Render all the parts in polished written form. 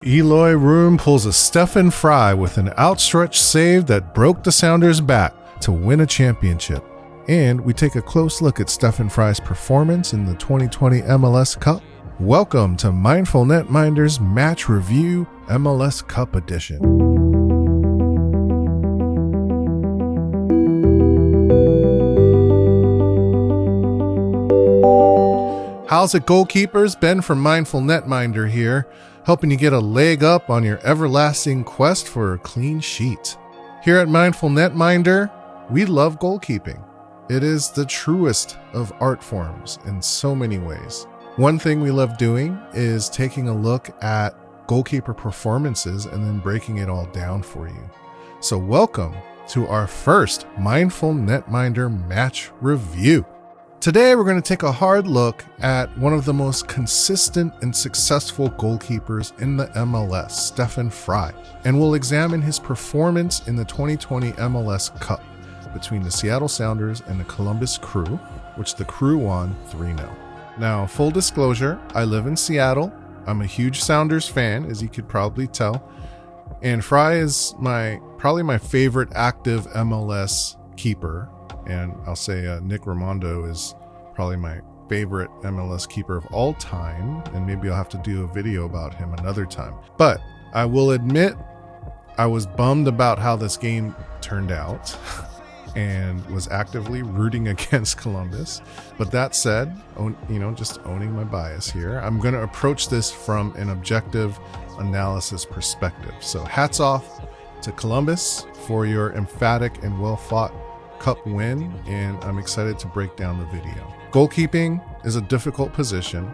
Eloy Room pulls a Stefan Frei with an outstretched save that broke the Sounders' back to win a championship. And we take a close look at Stefan Frei's performance in the 2020 MLS Cup. Welcome to Mindful Netminder's Match Review MLS Cup Edition. How's it, goalkeepers? Ben from Mindful Netminder here, helping you get a leg up on your everlasting quest for a clean sheet. Here at Mindful Netminder, we love goalkeeping. It is the truest of art forms in so many ways. One thing we love doing is taking a look at goalkeeper performances and then breaking it all down for you. So welcome to our first Mindful Netminder match review. Today, we're going to take a hard look at one of the most consistent and successful goalkeepers in the MLS, Stefan Frei, and we'll examine his performance in the 2020 MLS Cup between the Seattle Sounders and the Columbus Crew, which the Crew won 3-0. Now, full disclosure, I live in Seattle. I'm a huge Sounders fan, as you could probably tell, and Frei is probably my favorite active MLS keeper. And I'll say Nick Raimondo is probably my favorite MLS keeper of all time. And maybe I'll have to do a video about him another time. But I will admit I was bummed about how this game turned out and was actively rooting against Columbus. But that said, just owning my bias here, I'm going to approach this from an objective analysis perspective. So hats off to Columbus for your emphatic and well-fought Cup win, and I'm excited to break down the video. Goalkeeping is a difficult position.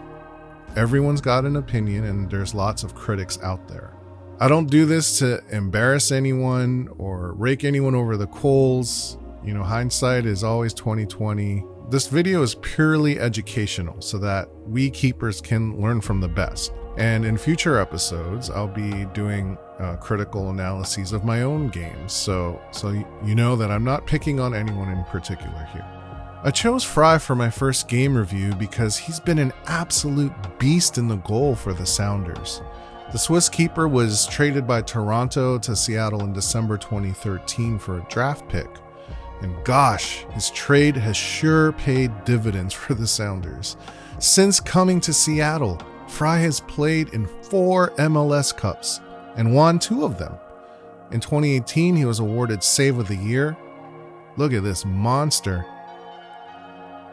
Everyone's got an opinion, and there's lots of critics out there. I don't do this to embarrass anyone or rake anyone over the coals. Hindsight is always 2020. This video is purely educational so that we keepers can learn from the best. And in future episodes, I'll be doing critical analyses of my own games, so you know that I'm not picking on anyone in particular here. I chose Frei for my first game review because he's been an absolute beast in the goal for the Sounders. The Swiss keeper was traded by Toronto to Seattle in December 2013 for a draft pick. And gosh, his trade has sure paid dividends for the Sounders. Since coming to Seattle, Frei has played in 4 MLS Cups and won 2 of them. In 2018, he was awarded Save of the Year. Look at this monster.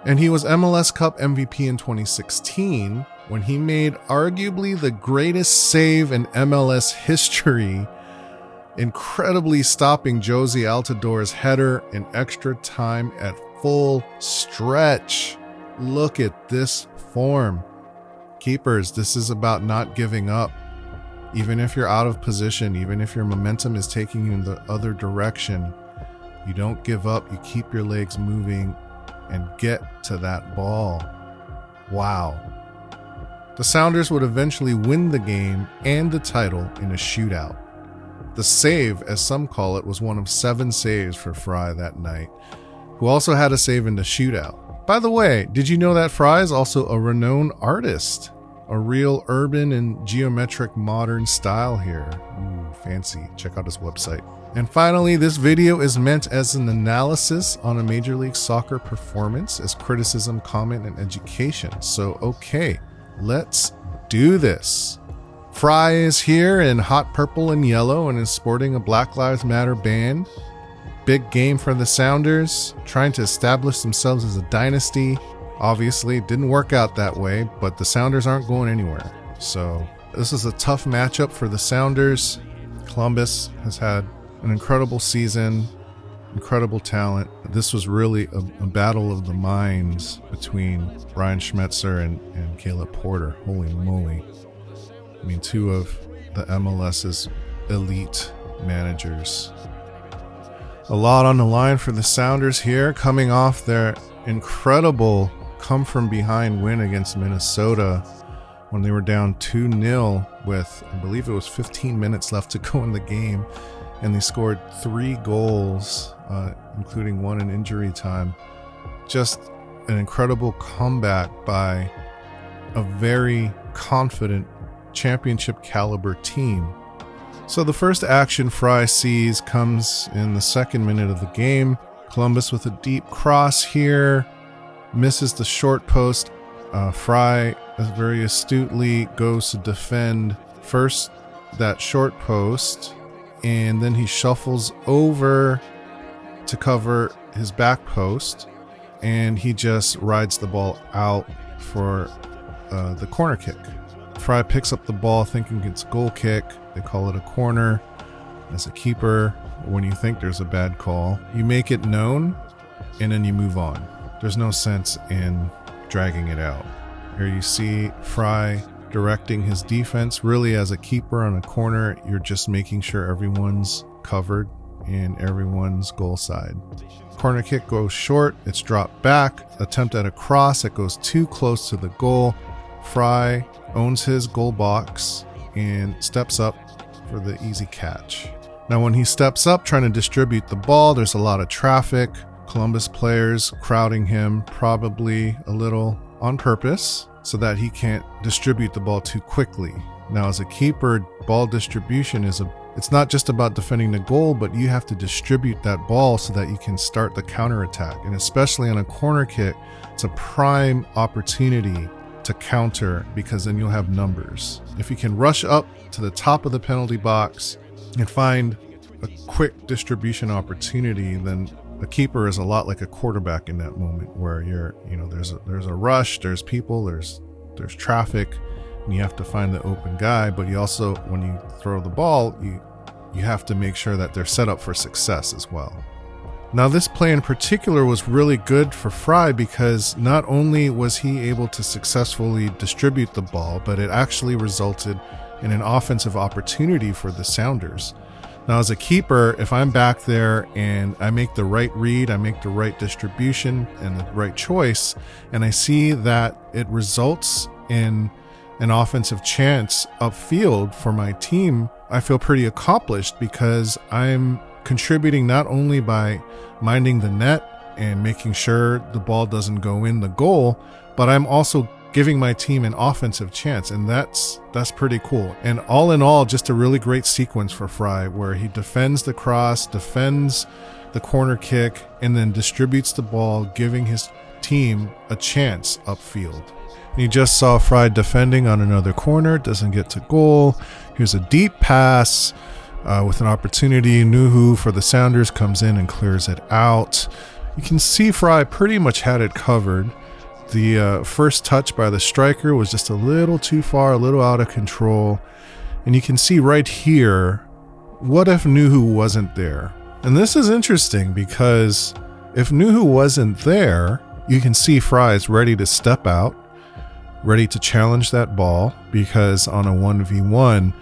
And he was MLS Cup MVP in 2016 when he made arguably the greatest save in MLS history, incredibly stopping Jozy Altidore's header in extra time at full stretch. Look at this form. Keepers, this is about not giving up. Even if you're out of position, even if your momentum is taking you in the other direction, you don't give up. You keep your legs moving and get to that ball. Wow. The Sounders would eventually win the game and the title in a shootout. The save, as some call it, was one of 7 saves for Frei that night, who also had a save in the shootout. By the way, did you know that Frei is also a renowned artist? A real urban and geometric modern style here. Ooh, fancy. Check out his website. And finally, this video is meant as an analysis on a Major League Soccer performance, as criticism, comment, and education. So, okay, let's do this. Frei is here in hot purple and yellow and is sporting a Black Lives Matter band. Big game for the Sounders, trying to establish themselves as a dynasty. Obviously, it didn't work out that way, but the Sounders aren't going anywhere. So this is a tough matchup for the Sounders. Columbus has had an incredible season, incredible talent. This was really a battle of the minds between Brian Schmetzer and Caleb Porter. Holy moly. 2 of the MLS's elite managers. A lot on the line for the Sounders here, coming off their incredible come-from-behind win against Minnesota when they were down 2-0 with, I believe it was 15 minutes left to go in the game, and they scored 3 goals, including 1 in injury time. Just an incredible comeback by a very confident championship caliber team. So the first action Frei sees comes in the 2nd minute of the game. Columbus with a deep cross here, misses the short post. Frei very astutely goes to defend first that short post, and then he shuffles over to cover his back post, and he just rides the ball out for the corner kick. Frei picks up the ball thinking it's a goal kick. They call it a corner. As a keeper, when you think there's a bad call, you make it known and then you move on. There's no sense in dragging it out. Here you see Frei directing his defense. Really, as a keeper on a corner, you're just making sure everyone's covered and everyone's goal side. Corner kick goes short, it's dropped back. Attempt at a cross, it goes too close to the goal. Frei owns his goal box and steps up for the easy catch. Now when he steps up trying to distribute the ball, there's a lot of traffic. Columbus players crowding him, probably a little on purpose, so that he can't distribute the ball too quickly. Now as a keeper, ball distribution it's not just about defending the goal, but you have to distribute that ball so that you can start the counterattack. And especially on a corner kick, it's a prime opportunity to counter, because then you'll have numbers. If you can rush up to the top of the penalty box and find a quick distribution opportunity, then a keeper is a lot like a quarterback in that moment, where there's a rush, there's people, there's traffic, and you have to find the open guy. But you also, when you throw the ball, you have to make sure that they're set up for success as well. Now this play in particular was really good for Frei, because not only was he able to successfully distribute the ball, but it actually resulted in an offensive opportunity for the Sounders. Now as a keeper, if I'm back there and I make the right read, I make the right distribution and the right choice, and I see that it results in an offensive chance upfield for my team, I feel pretty accomplished, because I'm contributing not only by minding the net and making sure the ball doesn't go in the goal, but I'm also giving my team an offensive chance, and that's pretty cool. And all in all, just a really great sequence for Frei, where he defends the cross, defends the corner kick, and then distributes the ball, giving his team a chance upfield. And you just saw Frei defending on another corner, doesn't get to goal. Here's a deep pass with an opportunity. Nuhu for the Sounders comes in and clears it out. You can see Frei pretty much had it covered. The first touch by the striker was just a little too far, a little out of control. And you can see right here, what if Nuhu wasn't there? And this is interesting, because if Nuhu wasn't there, you can see Frei is ready to step out, ready to challenge that ball, because on a 1v1,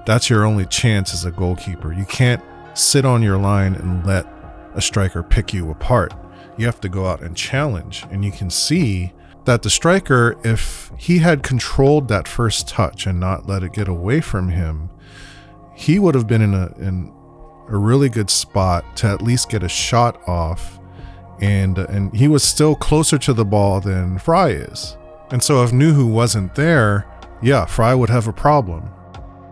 that's your only chance as a goalkeeper. You can't sit on your line and let a striker pick you apart. You have to go out and challenge. And you can see that the striker, if he had controlled that first touch and not let it get away from him, he would have been in a really good spot to at least get a shot off. And he was still closer to the ball than Frei is. And so if Nuhu wasn't there, yeah, Frei would have a problem.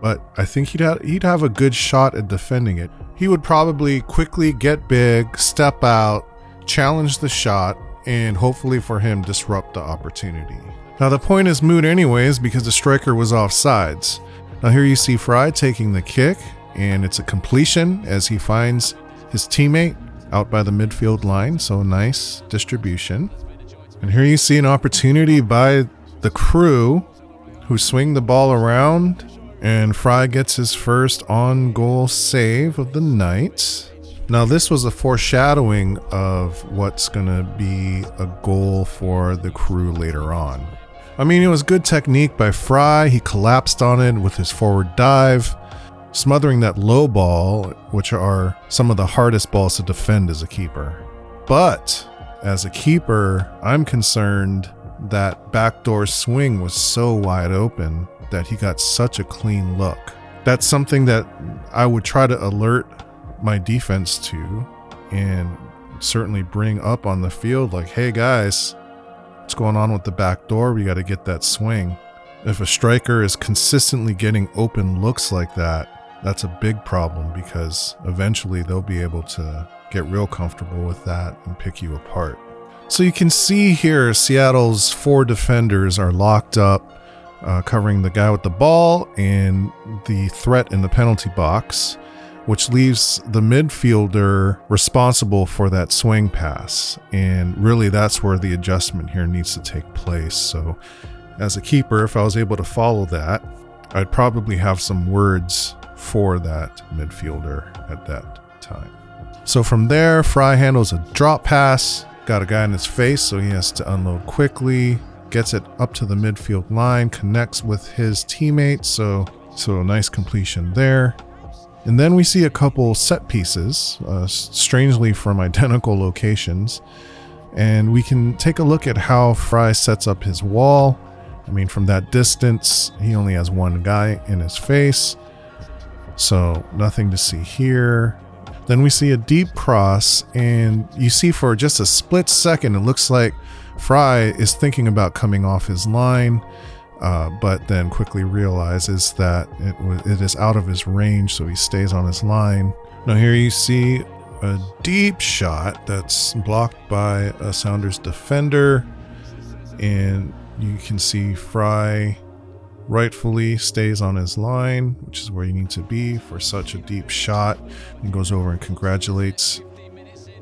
But I think he'd have a good shot at defending it. He would probably quickly get big, step out, challenge the shot, and hopefully for him disrupt the opportunity. Now the point is moot anyways, because the striker was offsides. Now here you see Frei taking the kick, and it's a completion as he finds his teammate out by the midfield line. So nice distribution. And here you see an opportunity by the crew, who swing the ball around, and Frei gets his first on-goal save of the night. Now this was a foreshadowing of what's going to be a goal for the crew later on. I mean, it was good technique by Frei. He collapsed on it with his forward dive, smothering that low ball, which are some of the hardest balls to defend as a keeper. But as a keeper, I'm concerned that backdoor swing was so wide open that he got such a clean look. That's something that I would try to alert my defense to, and certainly bring up on the field, like, hey guys, what's going on with the back door? We got to get that swing. If a striker is consistently getting open looks like that, that's a big problem because eventually they'll be able to get real comfortable with that and pick you apart. So you can see here Seattle's 4 defenders are locked up, covering the guy with the ball and the threat in the penalty box, which leaves the midfielder responsible for that swing pass. And really that's where the adjustment here needs to take place. So as a keeper, if I was able to follow that, I'd probably have some words for that midfielder at that time. So from there, Frei handles a drop pass, got a guy in his face, so he has to unload quickly, gets it up to the midfield line, connects with his teammate, so a nice completion there. And then we see a couple set pieces, strangely from identical locations, and we can take a look at how Frei sets up his wall. I mean, from that distance, he only has one guy in his face, so nothing to see here. Then we see a deep cross, and you see for just a split second, it looks like Frei is thinking about coming off his line, but then quickly realizes that it is out of his range, so he stays on his line. Now here you see a deep shot that's blocked by a Sounders defender, and you can see Frei rightfully stays on his line, which is where you need to be for such a deep shot, and goes over and congratulates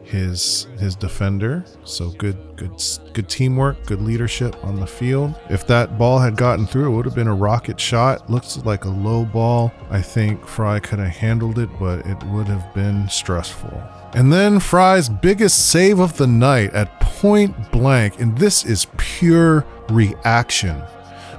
his defender. So good teamwork, good leadership on the field. If that ball had gotten through, it would have been a rocket shot. Looks like a low ball. I think Frei could have handled it, but it would have been stressful. And then Frei's biggest save of the night at point blank, and this is pure reaction.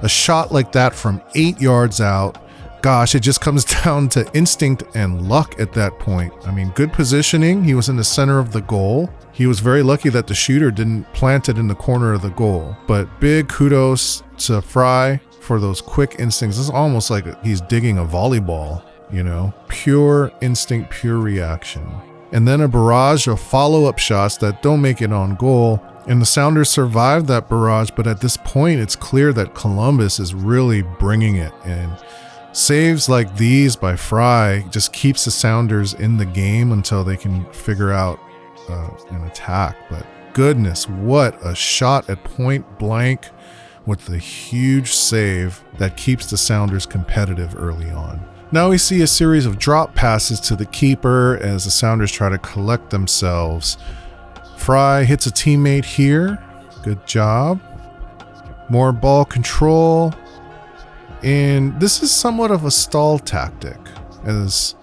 A shot like that from 8 yards out, gosh, it just comes down to instinct and luck at that point. I mean, good positioning. He was in the center of the goal. He was very lucky that the shooter didn't plant it in the corner of the goal. But big kudos to Frei for those quick instincts. It's almost like he's digging a volleyball, you know? Pure instinct, pure reaction. And then a barrage of follow-up shots that don't make it on goal. And the Sounders survived that barrage, but at this point, it's clear that Columbus is really bringing it. And saves like these by Frei just keeps the Sounders in the game until they can figure out an attack. But goodness, what a shot at point blank with the huge save that keeps the Sounders competitive early on. Now we see a series of drop passes to the keeper as the Sounders try to collect themselves. Frei hits a teammate here. Good job. More ball control. And this is somewhat of a stall tactic, as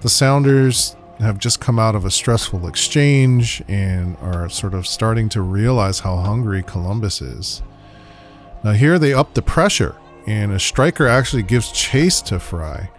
the Sounders have just come out of a stressful exchange and are sort of starting to realize how hungry Columbus is. Now here they up the pressure, and a striker actually gives chase to Frei.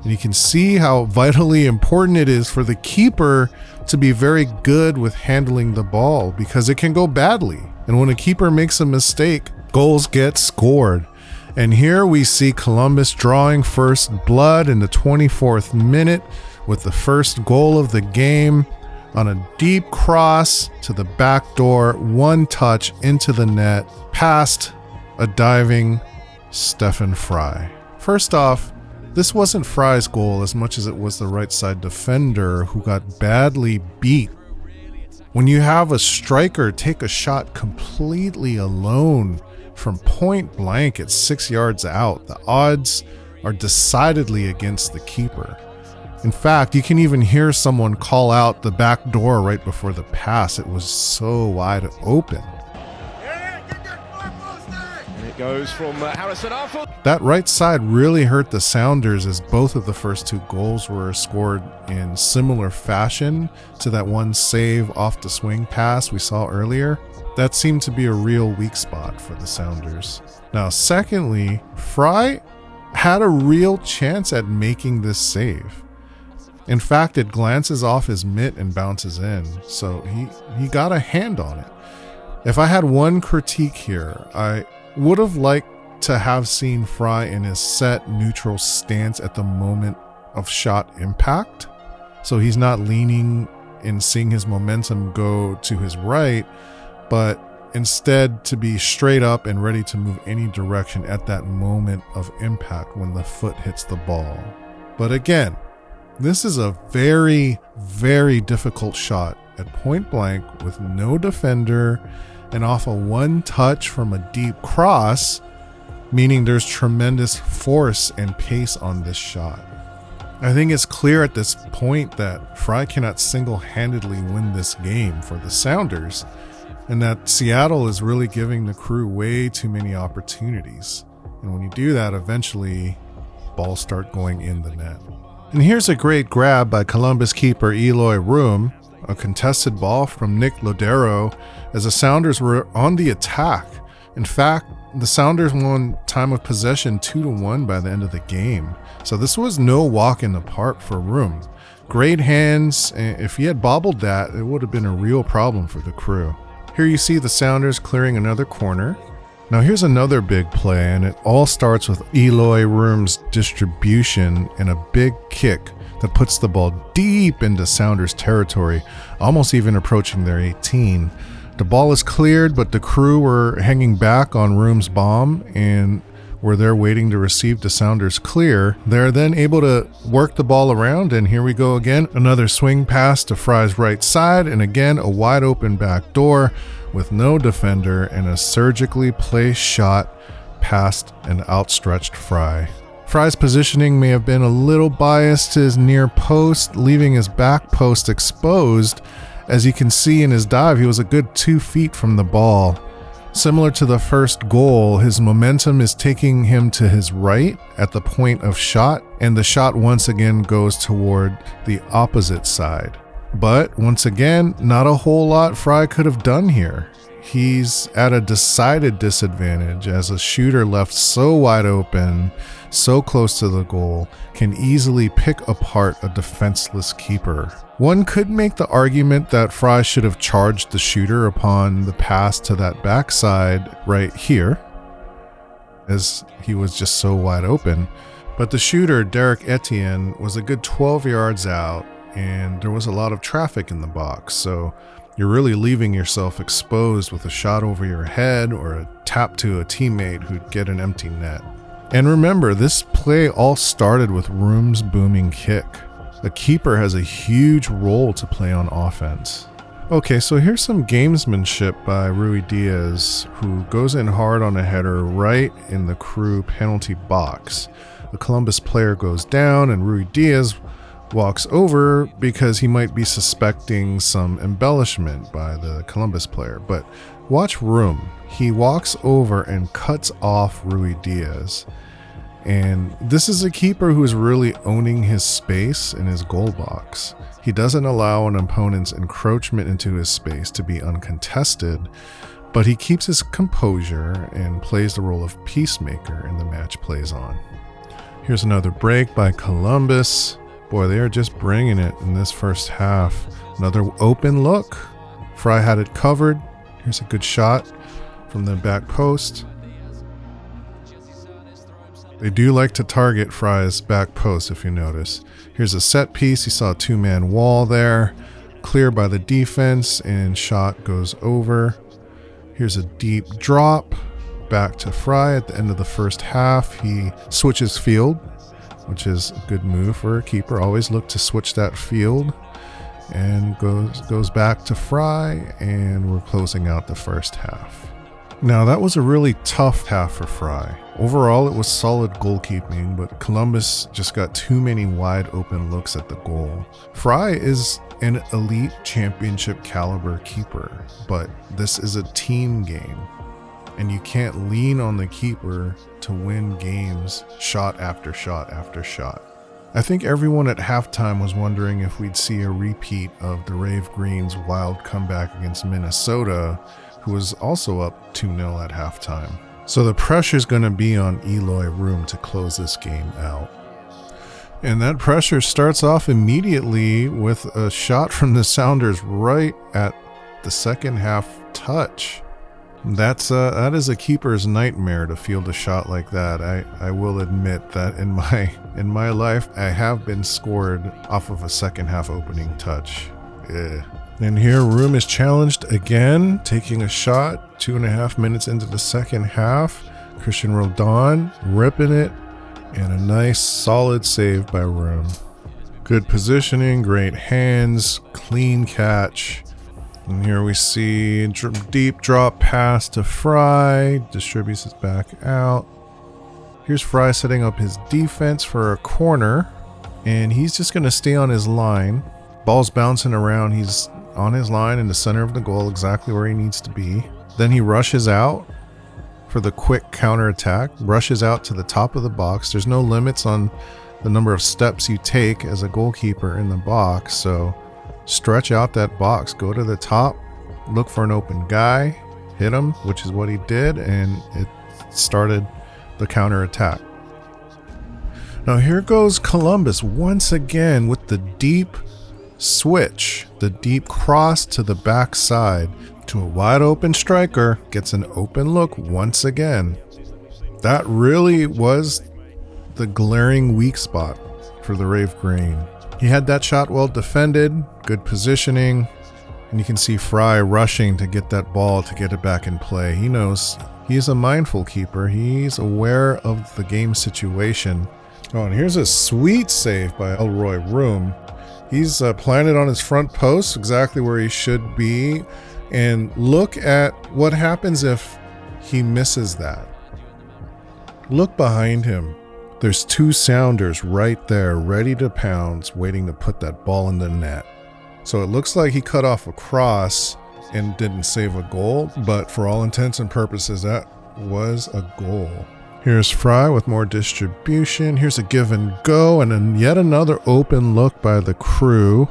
And you can see how vitally important it is for the keeper to be very good with handling the ball, because it can go badly. And when a keeper makes a mistake, goals get scored. And here we see Columbus drawing first blood in the 24th minute with the first goal of the game on a deep cross to the back door, one touch into the net, past a diving Stefan Frei. First off, this wasn't Frei's goal as much as it was the right side defender who got badly beat. When you have a striker take a shot completely alone from point blank at 6 yards out, the odds are decidedly against the keeper. In fact, you can even hear someone call out the back door right before the pass. It was so wide open. And it goes from Harrison Arthur. That right side really hurt the Sounders, as both of the first 2 goals were scored in similar fashion to that one save off the swing pass we saw earlier. That seemed to be a real weak spot for the Sounders. Now, secondly, Frei had a real chance at making this save. In fact, it glances off his mitt and bounces in, so he got a hand on it. If I had one critique here, I would have liked to have seen Frei in his set neutral stance at the moment of shot impact, so he's not leaning and seeing his momentum go to his right, but instead to be straight up and ready to move any direction at that moment of impact when the foot hits the ball. But again, this is a very, very difficult shot at point blank with no defender and off a one touch from a deep cross, meaning there's tremendous force and pace on this shot. I think it's clear at this point that Frei cannot single-handedly win this game for the Sounders, and that Seattle is really giving the Crew way too many opportunities. And when you do that, eventually balls start going in the net. And here's a great grab by Columbus keeper Eloy Room, a contested ball from Nick Lodero as the Sounders were on the attack. In fact, the Sounders won time of possession 2-1 by the end of the game. So this was no walk in the park for Room. Great hands, and if he had bobbled that, it would have been a real problem for the Crew. Here you see the Sounders clearing another corner. Now here's another big play, and it all starts with Eloy Room's distribution and a big kick that puts the ball deep into Sounders territory, almost even approaching their 18. The ball is cleared, but the Crew were hanging back on Room's bomb and were there waiting to receive the Sounders clear. They're then able to work the ball around, and here we go again. Another swing pass to Frei's right side, and again a wide open back door with no defender and a surgically placed shot past an outstretched Frei. Frei's positioning may have been a little biased to his near post, leaving his back post exposed. As you can see in his dive, he was a good 2 feet from the ball. Similar to the first goal, his momentum is taking him to his right at the point of shot, and the shot once again goes toward the opposite side. But once again, not a whole lot Frei could have done here. He's at a decided disadvantage as a shooter left so wide open, so close to the goal, can easily pick apart a defenseless keeper. One could make the argument that Frei should have charged the shooter upon the pass to that backside right here, as he was just so wide open. But the shooter, Derek Etienne, was a good 12 yards out, and there was a lot of traffic in the box, so you're really leaving yourself exposed with a shot over your head or a tap to a teammate who'd get an empty net. And remember, this play all started with Room's booming kick. The keeper has a huge role to play on offense. Okay, so here's some gamesmanship by Rui Diaz, who goes in hard on a header right in the Crew penalty box. The Columbus player goes down, and Rui Diaz walks over because he might be suspecting some embellishment by the Columbus player. But watch Room. He walks over and cuts off Rui Diaz. And this is a keeper who is really owning his space in his goal box. He doesn't allow an opponent's encroachment into his space to be uncontested, but he keeps his composure and plays the role of peacemaker, and the match plays on. Here's another break by Columbus. Boy, they are just bringing it in this first half. Another open look. Frei had it covered. Here's a good shot from the back post. They do like to target Frei's back post, if you notice. Here's a set piece. You saw a two-man wall there. Clear by the defense, and shot goes over. Here's a deep drop. Back to Frei at the end of the first half. He switches field, which is a good move for a keeper. Always look to switch that field. And goes back to Frei, and we're closing out the first half. Now, that was a really tough half for Frei. Overall, it was solid goalkeeping, but Columbus just got too many wide open looks at the goal. Frei is an elite championship caliber keeper, but this is a team game, and you can't lean on the keeper to win games shot after shot after shot. I think everyone at halftime was wondering if we'd see a repeat of the Rave Green's wild comeback against Minnesota, who was also up 2-0 at halftime. So the pressure's going to be on Eloy Room to close this game out. And that pressure starts off immediately with a shot from the Sounders right at the second half touch. That is a keeper's nightmare to field a shot like that. I will admit that in my life, I have been scored off of a second half opening touch. And here Room is challenged again, taking a shot 2.5 minutes into the second half. Christian Roldan ripping it, and a nice solid save by Room. Good positioning, great hands, clean catch. And here we see deep drop pass to Frei, distributes it back out. Here's Frei setting up his defense for a corner, and he's just going to stay on his line. Ball's bouncing around, he's on his line in the center of the goal, exactly where he needs to be. Then he rushes out for the quick counterattack, rushes out to the top of the box. There's no limits on the number of steps you take as a goalkeeper in the box, so stretch out that box, go to the top, look for an open guy, hit him, which is what he did, and it started the counterattack. Now here goes Columbus once again with the deep switch, the deep cross to the backside to a wide open striker, gets an open look once again. That really was the glaring weak spot for the Rave Green. He had that shot well defended, good positioning, and you can see Frei rushing to get that ball to get it back in play. He knows he's a mindful keeper. He's aware of the game situation. Oh, and here's a sweet save by Eloy Room. He's planted on his front post, exactly where he should be. And look at what happens if he misses that. Look behind him. There's two Sounders right there, ready to pounce, waiting to put that ball in the net. So it looks like he cut off a cross and didn't save a goal, but for all intents and purposes, that was a goal. Here's Frei with more distribution. Here's a give and go, and then yet another open look by the crew.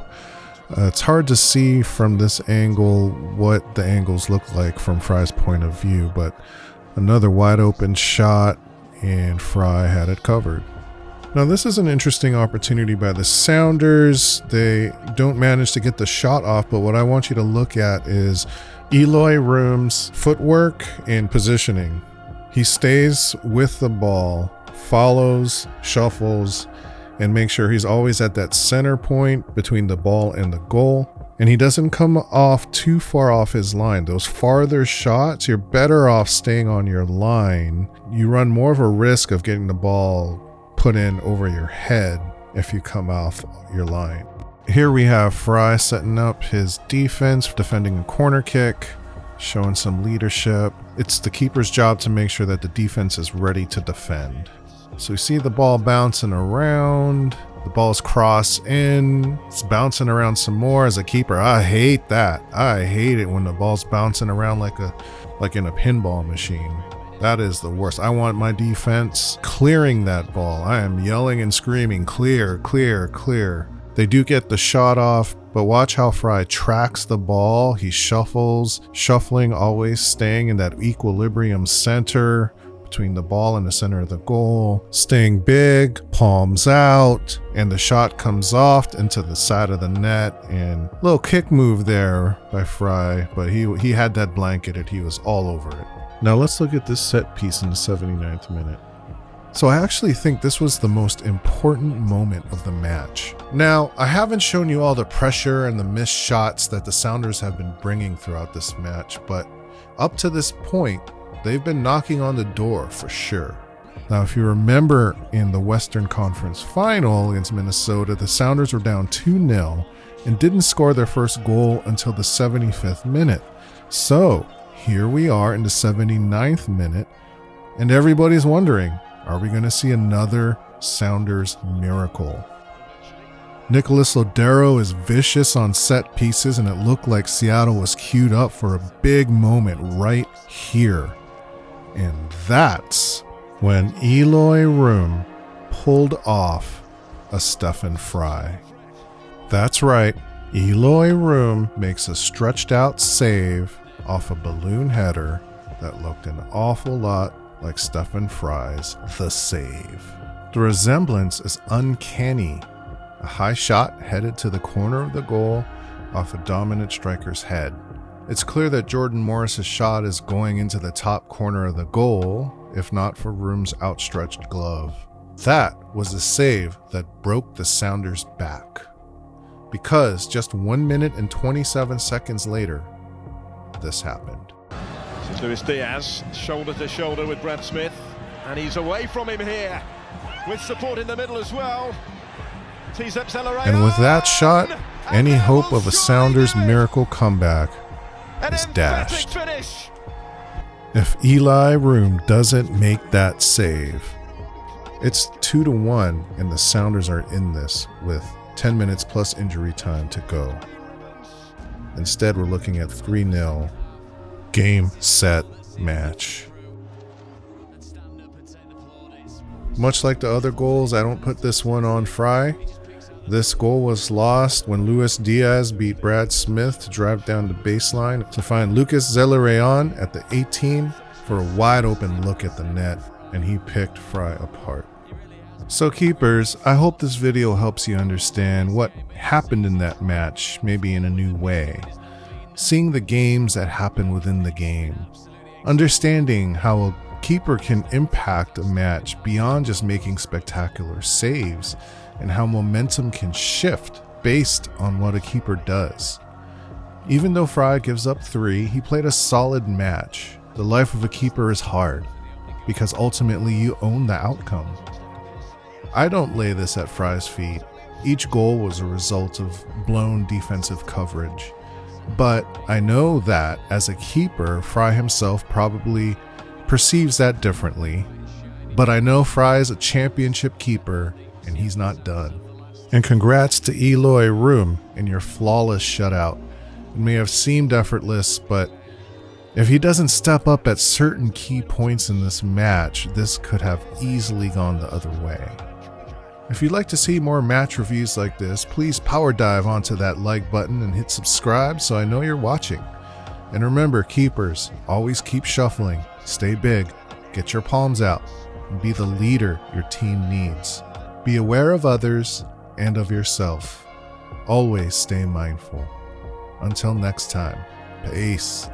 It's hard to see from this angle what the angles look like from Frei's point of view, but another wide open shot, and Frei had it covered. Now this is an interesting opportunity by the Sounders. They don't manage to get the shot off, but what I want you to look at is Eloy Room's footwork and positioning. He stays with the ball, follows, shuffles, and makes sure he's always at that center point between the ball and the goal. And he doesn't come off too far off his line. Those farther shots, you're better off staying on your line. You run more of a risk of getting the ball put in over your head if you come off your line. Here we have Frei setting up his defense, defending a corner kick, showing some leadership. It's the keeper's job to make sure that the defense is ready to defend. So you see the ball bouncing around. The ball's cross in. It's bouncing around some more. As a keeper, I hate that. I hate it when the ball's bouncing around like in a pinball machine. That is the worst. I want my defense clearing that ball. I am yelling and screaming, clear, clear, clear. They do get the shot off, but watch how Frei tracks the ball. He shuffling, always staying in that equilibrium center between the ball and the center of the goal. Staying big, palms out, and the shot comes off into the side of the net. And a little kick move there by Frei, but he had that blanketed. He was all over it. Now let's look at this set piece in the 79th minute. So I actually think this was the most important moment of the match. Now, I haven't shown you all the pressure and the missed shots that the Sounders have been bringing throughout this match, but up to this point, they've been knocking on the door for sure. Now, if you remember in the Western Conference Final against Minnesota, the Sounders were down 2-0 and didn't score their first goal until the 75th minute. So here we are in the 79th minute, and everybody's wondering, are we going to see another Sounders miracle? Nicholas Lodeiro is vicious on set pieces, and it looked like Seattle was queued up for a big moment right here. And that's when Eloy Room pulled off a Stefan Frei. That's right, Eloy Room makes a stretched out save off a balloon header that looked an awful lot like Stefan Frei's The Save. The resemblance is uncanny. A high shot headed to the corner of the goal off a dominant striker's head. It's clear that Jordan Morris's shot is going into the top corner of the goal, if not for Room's outstretched glove. That was a save that broke the Sounders' back. because just 1 minute and 27 seconds later, this happened. This is Luis Diaz, shoulder to shoulder with Brad Smith, and he's away from him here, with support in the middle as well. Tees up Zelleray. And with that shot, any hope of a Sounders miracle comeback is dashed. Finish. If Eloy Room doesn't make that save, it's 2-1 and the Sounders are in this with 10 minutes plus injury time to go. Instead, we're looking at 3-0 game, set, match. Much like the other goals, I don't put this one on Frei. This goal was lost when Luis Diaz beat Brad Smith to drive down the baseline to find Lucas Zelleray at the 18 for a wide open look at the net, and he picked Frei apart. So keepers, I hope this video helps you understand what happened in that match, maybe in a new way. Seeing the games that happen within the game. Understanding how a keeper can impact a match beyond just making spectacular saves, and how momentum can shift based on what a keeper does. Even though Frei gives up 3, he played a solid match. The life of a keeper is hard, because ultimately you own the outcome. I don't lay this at Frei's feet. Each goal was a result of blown defensive coverage. But I know that, as a keeper, Frei himself probably perceives that differently. But I know Frei is a championship keeper, and he's not done. And congrats to Eloy Room in your flawless shutout. It may have seemed effortless, but if he doesn't step up at certain key points in this match, this could have easily gone the other way. If you'd like to see more match reviews like this, please power dive onto that like button and hit subscribe so I know you're watching. And remember, keepers, always keep shuffling, stay big, get your palms out, and be the leader your team needs. Be aware of others and of yourself. Always stay mindful. Until next time, peace.